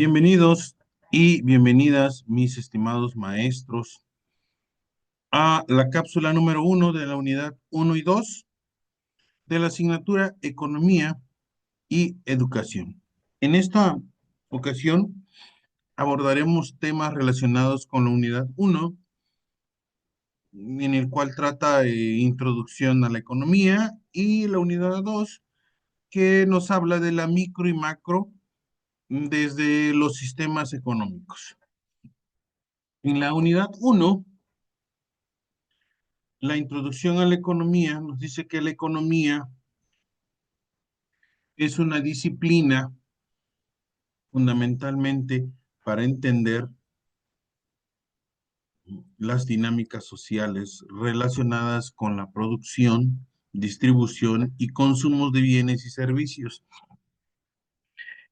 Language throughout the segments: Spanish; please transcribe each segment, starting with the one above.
Bienvenidos y bienvenidas, mis estimados maestros, a la cápsula número 1 de la unidad 1 y 2 de la asignatura Economía y Educación. En esta ocasión abordaremos temas relacionados con la unidad 1, en el cual trata introducción a la economía, y la unidad 2, que nos habla de la micro y macro desde los sistemas económicos. En la unidad 1, la introducción a la economía nos dice que la economía es una disciplina fundamentalmente para entender las dinámicas sociales relacionadas con la producción, distribución y consumo de bienes y servicios.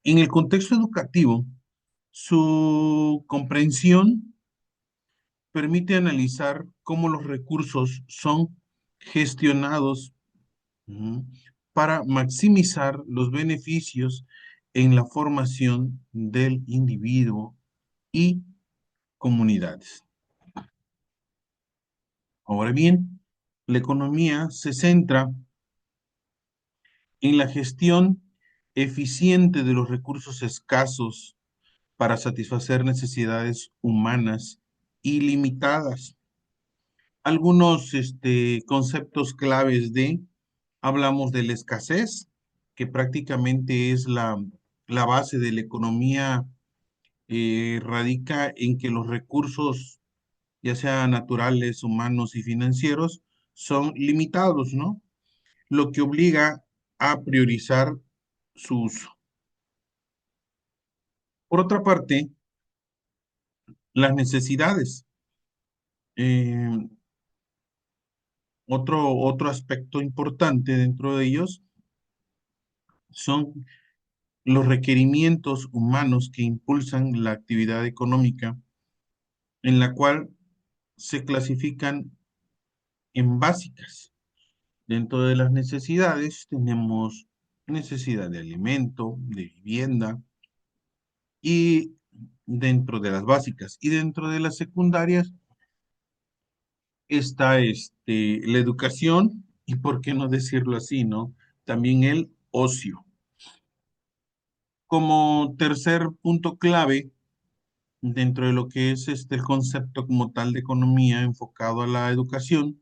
En el contexto educativo, su comprensión permite analizar cómo los recursos son gestionados para maximizar los beneficios en la formación del individuo y comunidades. Ahora bien, la economía se centra en la gestión eficiente de los recursos escasos para satisfacer necesidades humanas ilimitadas. Algunos conceptos claves hablamos de la escasez, que prácticamente es la base de la economía. Radica en que los recursos, ya sean naturales, humanos y financieros, son limitados, ¿no? Lo que obliga a priorizar su uso. Por otra parte, las necesidades. Eh, otro aspecto importante dentro de ellos son los requerimientos humanos que impulsan la actividad económica, en la cual se clasifican en básicas. Dentro de las necesidades tenemos necesidad de alimento, de vivienda, y dentro de las básicas. Y dentro de las secundarias está la educación y, por qué no decirlo así, ¿no? También el ocio. Como tercer punto clave, dentro de lo que es el concepto como tal de economía enfocado a la educación,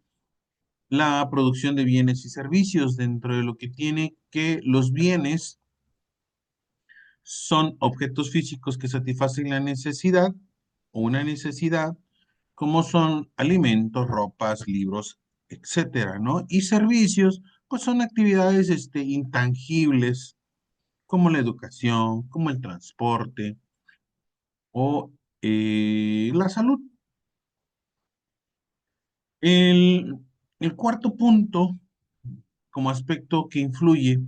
la producción de bienes y servicios, dentro de lo que tiene que los bienes son objetos físicos que satisfacen la necesidad o una necesidad, como son alimentos, ropas, libros, etcétera, ¿no? Y servicios, pues son actividades intangibles, como la educación, como el transporte o la salud. El, el cuarto punto, como aspecto que influye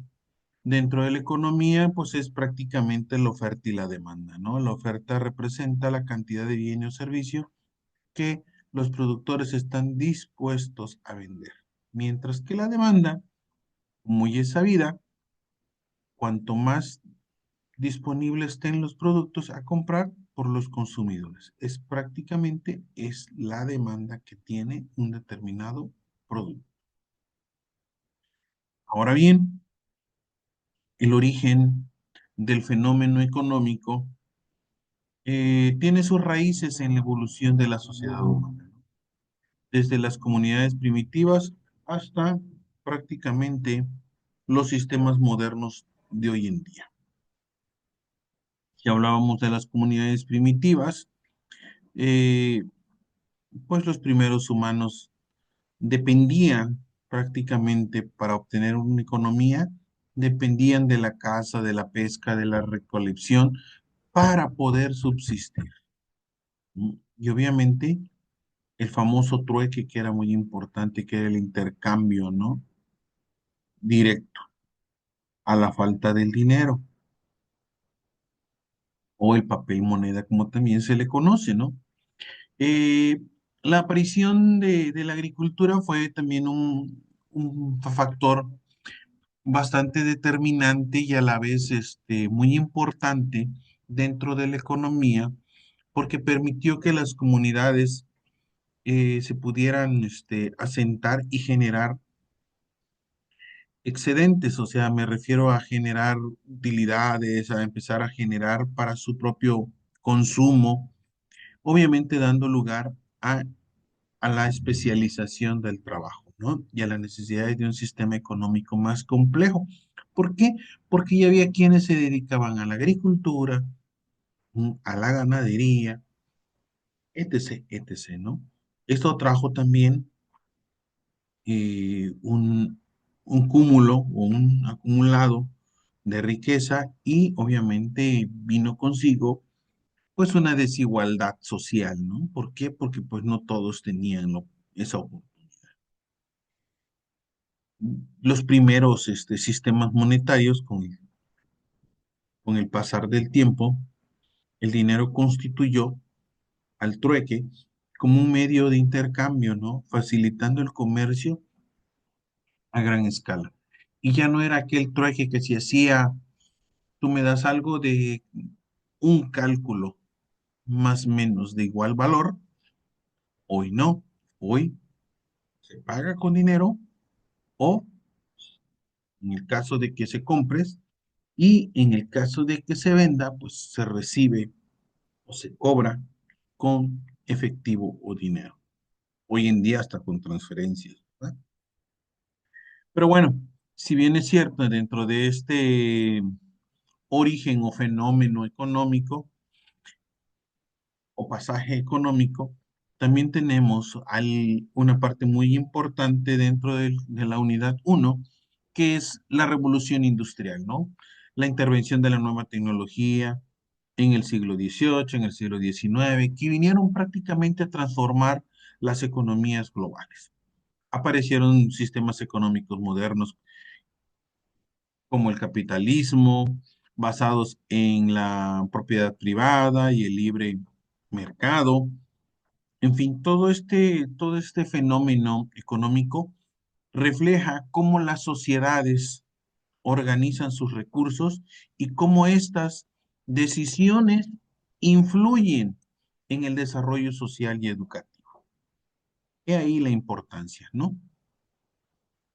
dentro de la economía, pues es prácticamente la oferta y la demanda, ¿no? La oferta representa la cantidad de bienes o servicios que los productores están dispuestos a vender, mientras que la demanda, muy es sabida, cuanto más disponibles estén los productos a comprar por los consumidores. Es la demanda que tiene un determinado producto. Ahora bien, el origen del fenómeno económico tiene sus raíces en la evolución de la sociedad humana, desde las comunidades primitivas hasta prácticamente los sistemas modernos de hoy en día. Si hablábamos de las comunidades primitivas, eh, pues los primeros humanos dependían prácticamente para obtener una economía, dependían de la caza, de la pesca, de la recolección para poder subsistir. Y obviamente el famoso trueque, que era muy importante, que era el intercambio, ¿no? Directo a la falta del dinero, o el papel moneda, como también se le conoce, ¿no? Eh, la aparición de la agricultura fue también un factor bastante determinante y a la vez muy importante dentro de la economía porque permitió que las comunidades se pudieran asentar y generar excedentes, o sea, me refiero a generar utilidades, a empezar a generar para su propio consumo, obviamente dando lugar a la especialización del trabajo, ¿no? Y a la necesidad de un sistema económico más complejo. ¿Por qué? Porque ya había quienes se dedicaban a la agricultura, a la ganadería, etc., etc., ¿no? Esto trajo también un cúmulo o un acumulado de riqueza y obviamente vino consigo pues una desigualdad social, ¿no? ¿Por qué? Porque pues no todos tenían esa oportunidad. Los primeros sistemas monetarios con el pasar del tiempo, el dinero constituyó al trueque como un medio de intercambio, ¿no? Facilitando el comercio a gran escala. Y ya no era aquel trueque que se hacía, tú me das algo de un cálculo más o menos de igual valor, hoy no, hoy se paga con dinero o en el caso de que se compres y en el caso de que se venda, pues se recibe o se cobra con efectivo o dinero. Hoy en día hasta con transferencias, ¿verdad? Pero bueno, si bien es cierto, dentro de este origen o fenómeno económico o pasaje económico, también tenemos una parte muy importante dentro de la unidad uno, que es la revolución industrial, ¿no? La intervención de la nueva tecnología en el siglo XVIII, en el siglo XIX, que vinieron prácticamente a transformar las economías globales. Aparecieron sistemas económicos modernos como el capitalismo, basados en la propiedad privada y el libre mercado. En fin, todo este fenómeno económico refleja cómo las sociedades organizan sus recursos y cómo estas decisiones influyen en el desarrollo social y educativo. He ahí la importancia, ¿no?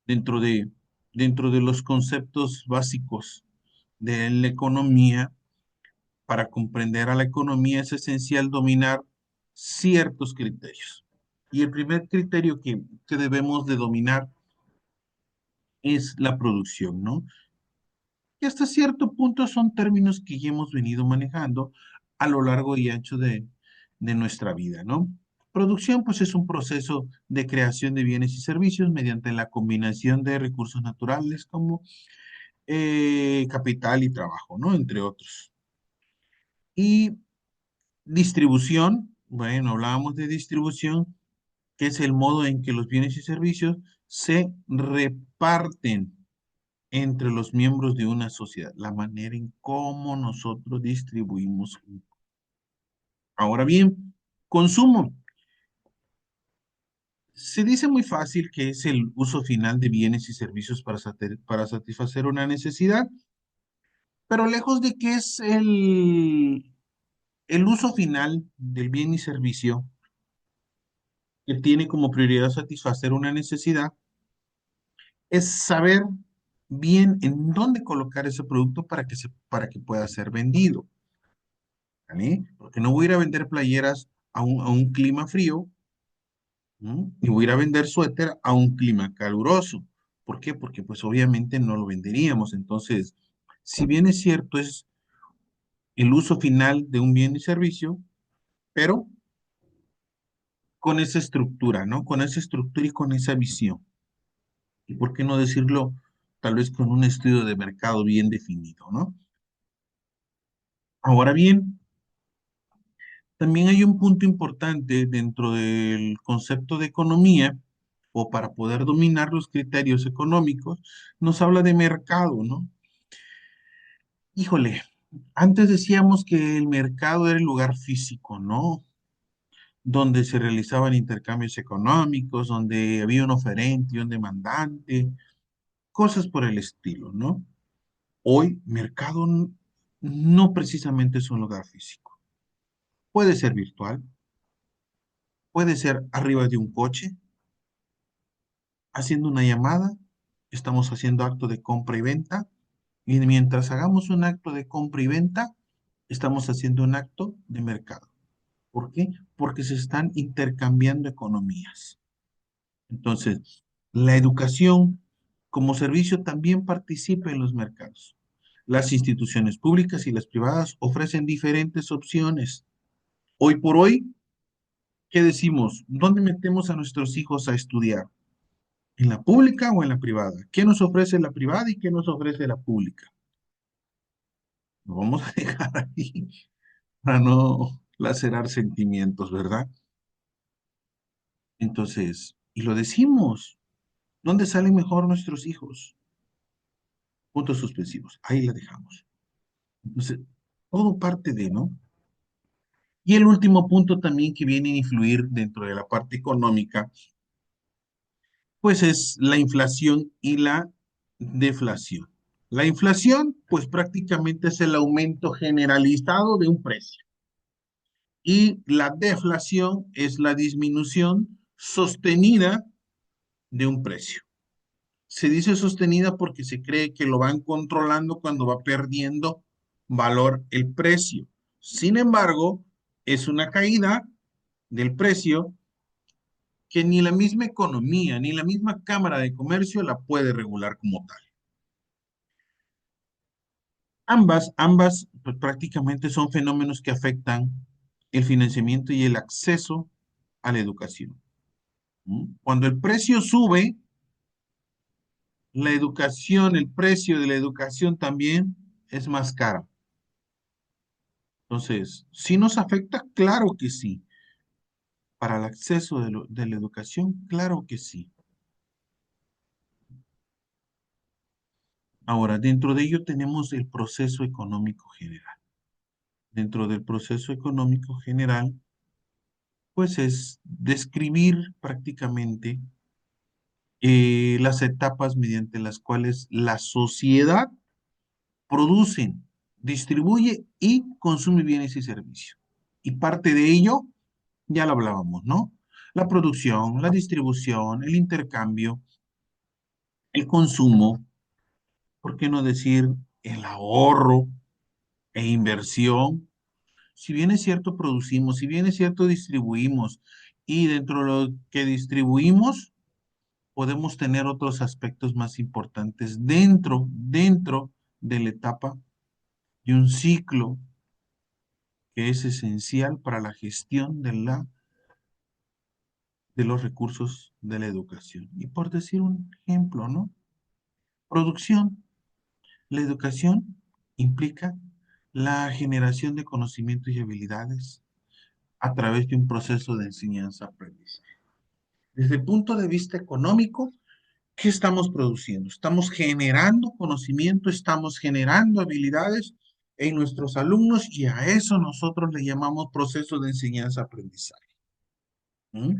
Dentro de, dentro de los conceptos básicos de la economía, para comprender a la economía es esencial dominar ciertos criterios. Y el primer criterio que debemos de dominar es la producción, ¿no? Y hasta cierto punto son términos que ya hemos venido manejando a lo largo y ancho de nuestra vida, ¿no? Producción, pues es un proceso de creación de bienes y servicios mediante la combinación de recursos naturales como capital y trabajo, ¿no? Entre otros. Y distribución, bueno, hablábamos de distribución, que es el modo en que los bienes y servicios se reparten entre los miembros de una sociedad, la manera en cómo nosotros distribuimos. Ahora bien, consumo. Se dice muy fácil que es el uso final de bienes y servicios para satisfacer una necesidad, pero lejos de que es el uso final del bien y servicio que tiene como prioridad satisfacer una necesidad, es saber bien en dónde colocar ese producto para que pueda ser vendido. ¿Vale? Porque no voy a ir a vender playeras a un clima frío, ¿no? Y voy a ir a vender suéter a un clima caluroso. ¿Por qué? Porque pues obviamente no lo venderíamos. Entonces, si bien es cierto, es el uso final de un bien y servicio, pero con esa estructura, ¿no? Con esa estructura y con esa visión. ¿Y por qué no decirlo tal vez con un estudio de mercado bien definido, ¿no? Ahora bien, también hay un punto importante dentro del concepto de economía, o para poder dominar los criterios económicos, nos habla de mercado, ¿no? Híjole, antes decíamos que el mercado era el lugar físico, ¿no? Donde se realizaban intercambios económicos, donde había un oferente y un demandante, cosas por el estilo, ¿no? Hoy, mercado no precisamente es un lugar físico. Puede ser virtual, puede ser arriba de un coche, haciendo una llamada, estamos haciendo acto de compra y venta, y mientras hagamos un acto de compra y venta, estamos haciendo un acto de mercado. ¿Por qué? Porque se están intercambiando economías. Entonces, la educación como servicio también participa en los mercados. Las instituciones públicas y las privadas ofrecen diferentes opciones. Hoy por hoy, ¿qué decimos? ¿Dónde metemos a nuestros hijos a estudiar? ¿En la pública o en la privada? ¿Qué nos ofrece la privada y qué nos ofrece la pública? Lo vamos a dejar ahí para no lacerar sentimientos, ¿verdad? Entonces, y lo decimos, ¿dónde salen mejor nuestros hijos? Puntos suspensivos, ahí la dejamos. Entonces, todo parte de, ¿no? Y el último punto también que viene a influir dentro de la parte económica, pues es la inflación y la deflación. La inflación, pues prácticamente es el aumento generalizado de un precio. Y la deflación es la disminución sostenida de un precio. Se dice sostenida porque se cree que lo van controlando cuando va perdiendo valor el precio. Sin embargo, es una caída del precio que ni la misma economía ni la misma Cámara de Comercio la puede regular como tal. Ambas pues, prácticamente son fenómenos que afectan el financiamiento y el acceso a la educación. ¿Mm? Cuando el precio sube, la educación, el precio de la educación también es más caro. Entonces, ¿sí nos afecta? Claro que sí. Para el acceso de la educación, claro que sí. Ahora, dentro de ello tenemos el proceso económico general. Dentro del proceso económico general, pues es describir prácticamente las etapas mediante las cuales la sociedad produce, distribuye y consume bienes y servicios. Y parte de ello, ya lo hablábamos, ¿no? La producción, la distribución, el intercambio, el consumo, ¿por qué no decir el ahorro e inversión? Si bien es cierto, producimos, si bien es cierto, distribuimos, y dentro de lo que distribuimos, podemos tener otros aspectos más importantes dentro de la etapa de un ciclo que es esencial para la gestión de los recursos de la educación. Y por decir un ejemplo, ¿no? Producción. La educación implica la generación de conocimientos y habilidades a través de un proceso de enseñanza-aprendizaje. Desde el punto de vista económico, ¿qué estamos produciendo? Estamos generando conocimiento, estamos generando habilidades en nuestros alumnos y a eso nosotros le llamamos proceso de enseñanza-aprendizaje. ¿Mm?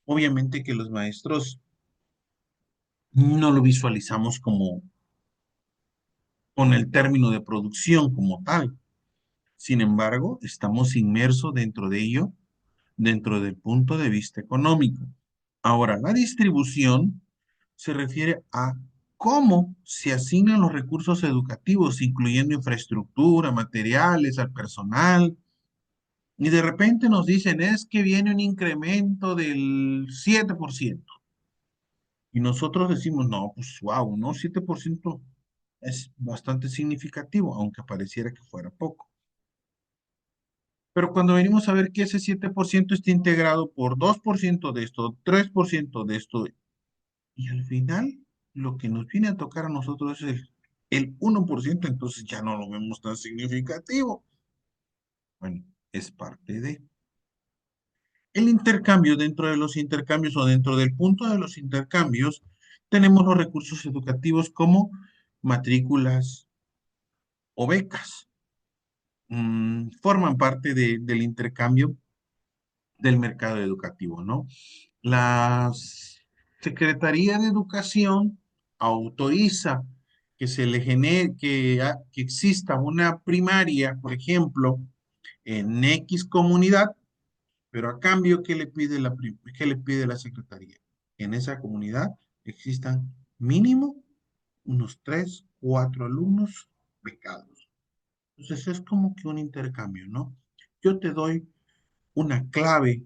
Obviamente que los maestros no lo visualizamos como con el término de producción como tal. Sin embargo, estamos inmersos dentro de ello, dentro del punto de vista económico. Ahora, la distribución se refiere a cómo se asignan los recursos educativos, incluyendo infraestructura, materiales, al personal. Y de repente nos dicen, es que viene un incremento del 7%. Y nosotros decimos, no, pues wow, ¿no? 7% es bastante significativo, aunque pareciera que fuera poco. Pero cuando venimos a ver que ese 7% está integrado por 2% de esto, 3% de esto, y al final lo que nos viene a tocar a nosotros es el 1%, entonces ya no lo vemos tan significativo. Bueno, es parte de... El intercambio, dentro de los intercambios o dentro del punto de los intercambios, tenemos los recursos educativos como matrículas o becas. Forman parte del intercambio del mercado educativo, ¿no? La Secretaría de Educación autoriza que se le genere, que exista una primaria, por ejemplo, en X comunidad, pero a cambio, ¿qué le pide la Secretaría? Que en esa comunidad existan mínimo unos 3, 4 alumnos becados. Entonces es como que un intercambio, ¿no? Yo te doy una clave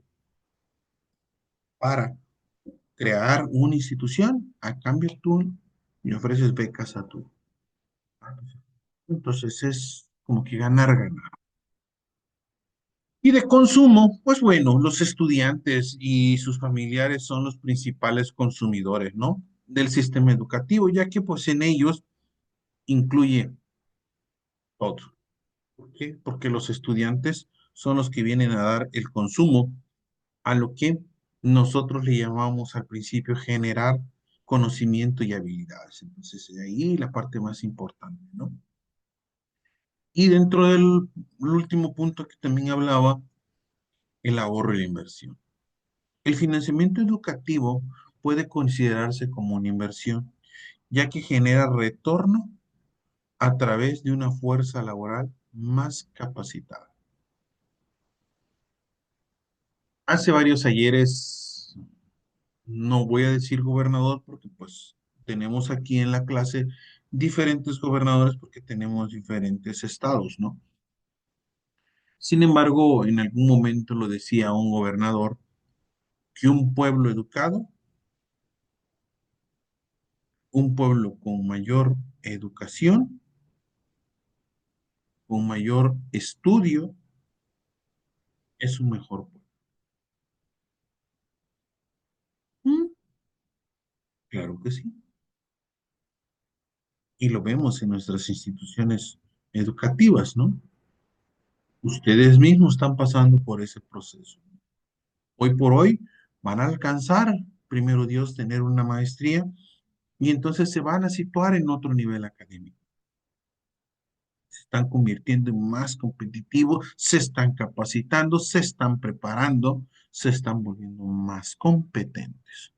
para crear una institución, a cambio tú me ofreces becas a tú. Entonces es como que ganar, ganar. Y de consumo, pues bueno, los estudiantes y sus familiares son los principales consumidores, ¿no? Del sistema educativo, ya que pues en ellos incluye todo. ¿Por qué? Porque los estudiantes son los que vienen a dar el consumo a lo que nosotros le llamamos al principio generar conocimiento y habilidades. Entonces, de ahí la parte más importante, ¿no? Y dentro del último punto que también hablaba, el ahorro y la inversión. El financiamiento educativo puede considerarse como una inversión, ya que genera retorno a través de una fuerza laboral más capacitada. Hace varios ayeres, no voy a decir gobernador porque pues tenemos aquí en la clase diferentes gobernadores porque tenemos diferentes estados, ¿no? Sin embargo, en algún momento lo decía un gobernador que un pueblo educado, un pueblo con mayor educación, con mayor estudio, es un mejor pueblo. Mm, claro que sí. Y lo vemos en nuestras instituciones educativas, ¿no? Ustedes mismos están pasando por ese proceso. Hoy por hoy van a alcanzar, primero Dios, tener una maestría y entonces se van a situar en otro nivel académico. Se están convirtiendo en más competitivos, se están capacitando, se están preparando, se están volviendo más competentes.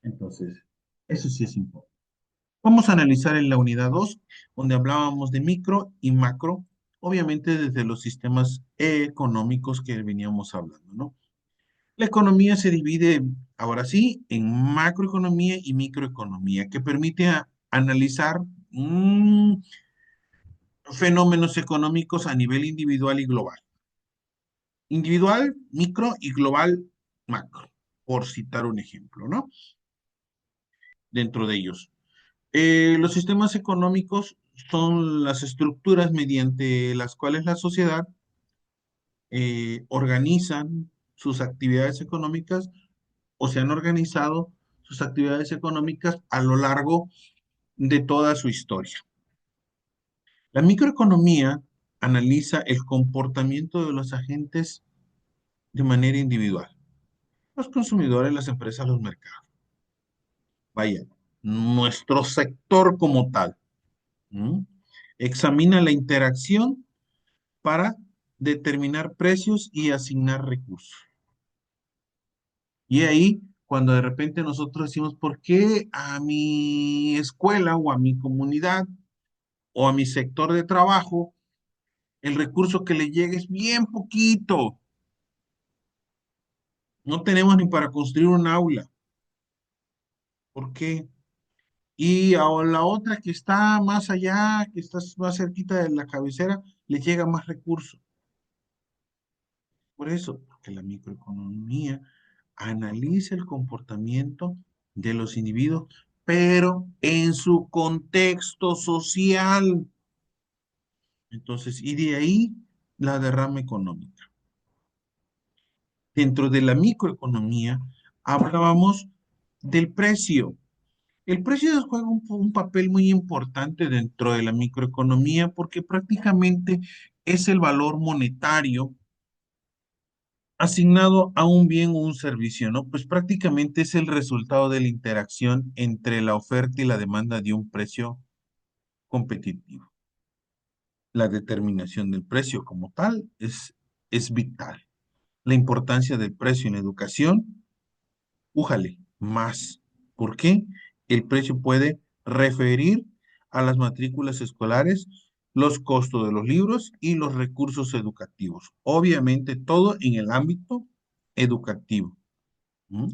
Entonces, eso sí es importante. Vamos a analizar en la unidad 2, donde hablábamos de micro y macro, obviamente desde los sistemas económicos que veníamos hablando, ¿no? La economía se divide, ahora sí, en macroeconomía y microeconomía, que permite analizar fenómenos económicos a nivel individual y global. Individual, micro y global, macro, por citar un ejemplo, ¿no? Dentro de ellos. Los sistemas económicos son las estructuras mediante las cuales la sociedad organizan sus actividades económicas o se han organizado sus actividades económicas a lo largo de toda su historia. La microeconomía analiza el comportamiento de los agentes de manera individual. Los consumidores, las empresas, los mercados. Vaya, nuestro sector como tal. ¿Mm? Examina la interacción para determinar precios y asignar recursos. Y ahí, cuando de repente nosotros decimos, ¿por qué a mi escuela o a mi comunidad o a mi sector de trabajo el recurso que le llega es bien poquito? No tenemos ni para construir un aula. ¿Por qué? Y a la otra que está más allá, que está más cerquita de la cabecera, le llega más recursos. Por eso, porque la microeconomía analiza el comportamiento de los individuos, pero en su contexto social. Entonces, y de ahí la derrama económica. Dentro de la microeconomía hablábamos del precio. El precio juega un papel muy importante dentro de la microeconomía porque prácticamente es el valor monetario asignado a un bien o un servicio, ¿no? Pues prácticamente es el resultado de la interacción entre la oferta y la demanda de un precio competitivo. La determinación del precio como tal es vital. La importancia del precio en educación, újale, más. ¿Por qué? El precio puede referir a las matrículas escolares, los costos de los libros y los recursos educativos. Obviamente todo en el ámbito educativo. ¿Mm?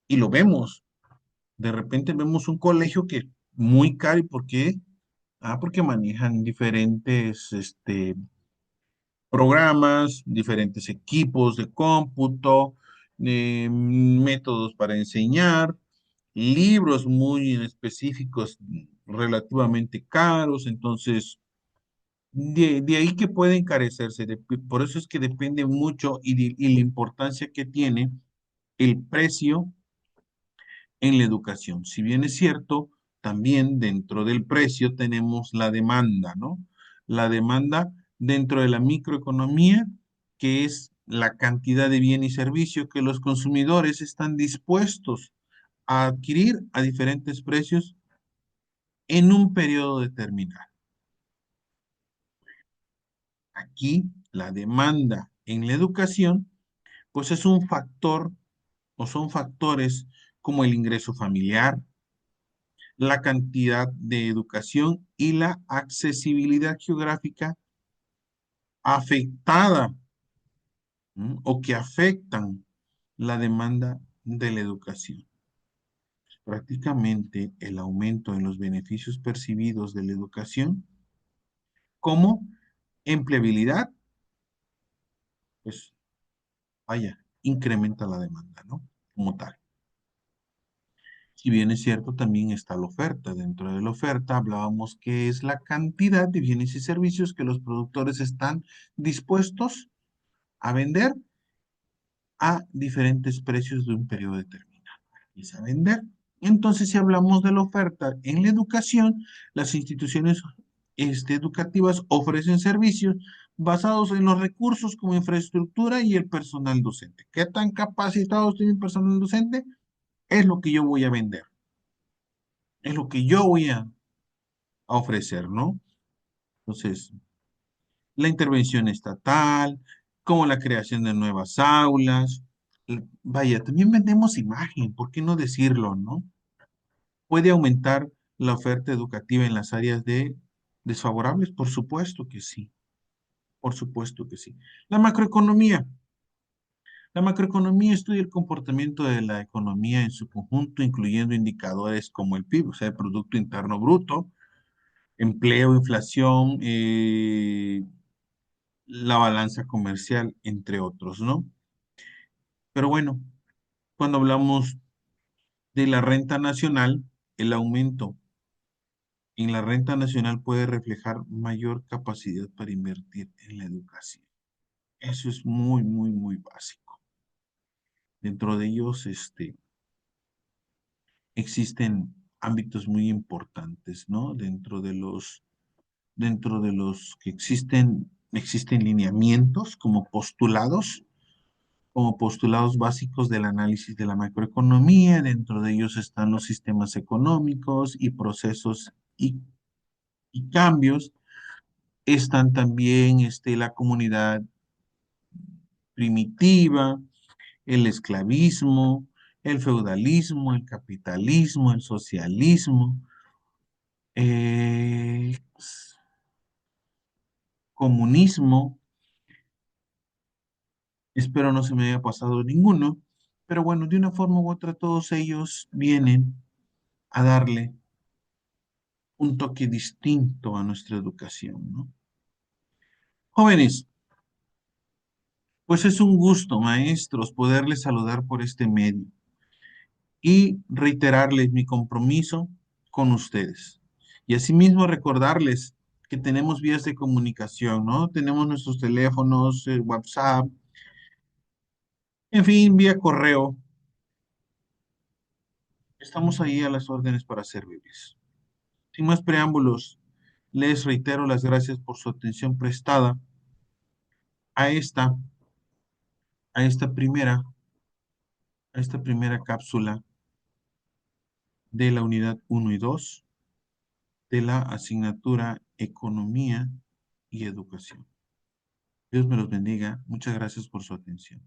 Y lo vemos. De repente vemos un colegio que es muy caro. ¿Y por qué? Ah, porque manejan diferentes programas, diferentes equipos de cómputo, métodos para enseñar, libros muy específicos, relativamente caros. Entonces, de ahí que puede encarecerse. Por eso es que depende mucho y la importancia que tiene el precio en la educación. Si bien es cierto, también dentro del precio tenemos la demanda, ¿no? La demanda dentro de la microeconomía, que es la cantidad de bien y servicio que los consumidores están dispuestos a adquirir a diferentes precios en un periodo determinado. Aquí, la demanda en la educación, pues es un factor o son factores como el ingreso familiar, la cantidad de educación y la accesibilidad geográfica afectada, ¿m? O que afectan la demanda de la educación. Prácticamente el aumento en los beneficios percibidos de la educación como empleabilidad, pues vaya, incrementa la demanda, ¿no? Como tal. Si bien es cierto, también está la oferta. Dentro de la oferta hablábamos que es la cantidad de bienes y servicios que los productores están dispuestos a vender a diferentes precios de un periodo determinado. Es a vender. Entonces, si hablamos de la oferta en la educación, las instituciones educativas ofrecen servicios basados en los recursos como infraestructura y el personal docente. ¿Qué tan capacitados tiene el personal docente? Es lo que yo voy a vender. Es lo que yo voy a ofrecer, ¿no? Entonces, la intervención estatal, como la creación de nuevas aulas. Vaya, también vendemos imagen, ¿por qué no decirlo, no? ¿Puede aumentar la oferta educativa en las áreas de desfavorables? Por supuesto que sí, por supuesto que sí. La macroeconomía. La macroeconomía estudia el comportamiento de la economía en su conjunto, incluyendo indicadores como el PIB, o sea, el Producto Interno Bruto, empleo, inflación, la balanza comercial, entre otros, ¿no? Pero bueno, cuando hablamos de la renta nacional, el aumento en la renta nacional puede reflejar mayor capacidad para invertir en la educación. Eso es muy, muy, muy básico. Dentro de ellos, existen ámbitos muy importantes, ¿no? Dentro de los que existen lineamientos como postulados básicos del análisis de la macroeconomía. Dentro de ellos están los sistemas económicos y procesos y cambios. Están también la comunidad primitiva, el esclavismo, el feudalismo, el capitalismo, el socialismo, eh, comunismo. Espero no se me haya pasado ninguno, pero bueno, de una forma u otra todos ellos vienen a darle un toque distinto a nuestra educación, ¿no? Jóvenes, pues es un gusto, maestros, poderles saludar por este medio y reiterarles mi compromiso con ustedes. Y asimismo recordarles que tenemos vías de comunicación, ¿no? Tenemos nuestros teléfonos, WhatsApp, en fin, vía correo. Estamos ahí a las órdenes para servirles. Sin más preámbulos, les reitero las gracias por su atención prestada a esta, a esta primera, a esta primera cápsula de la unidad 1 y 2 de la asignatura Economía y Educación. Dios me los bendiga. Muchas gracias por su atención.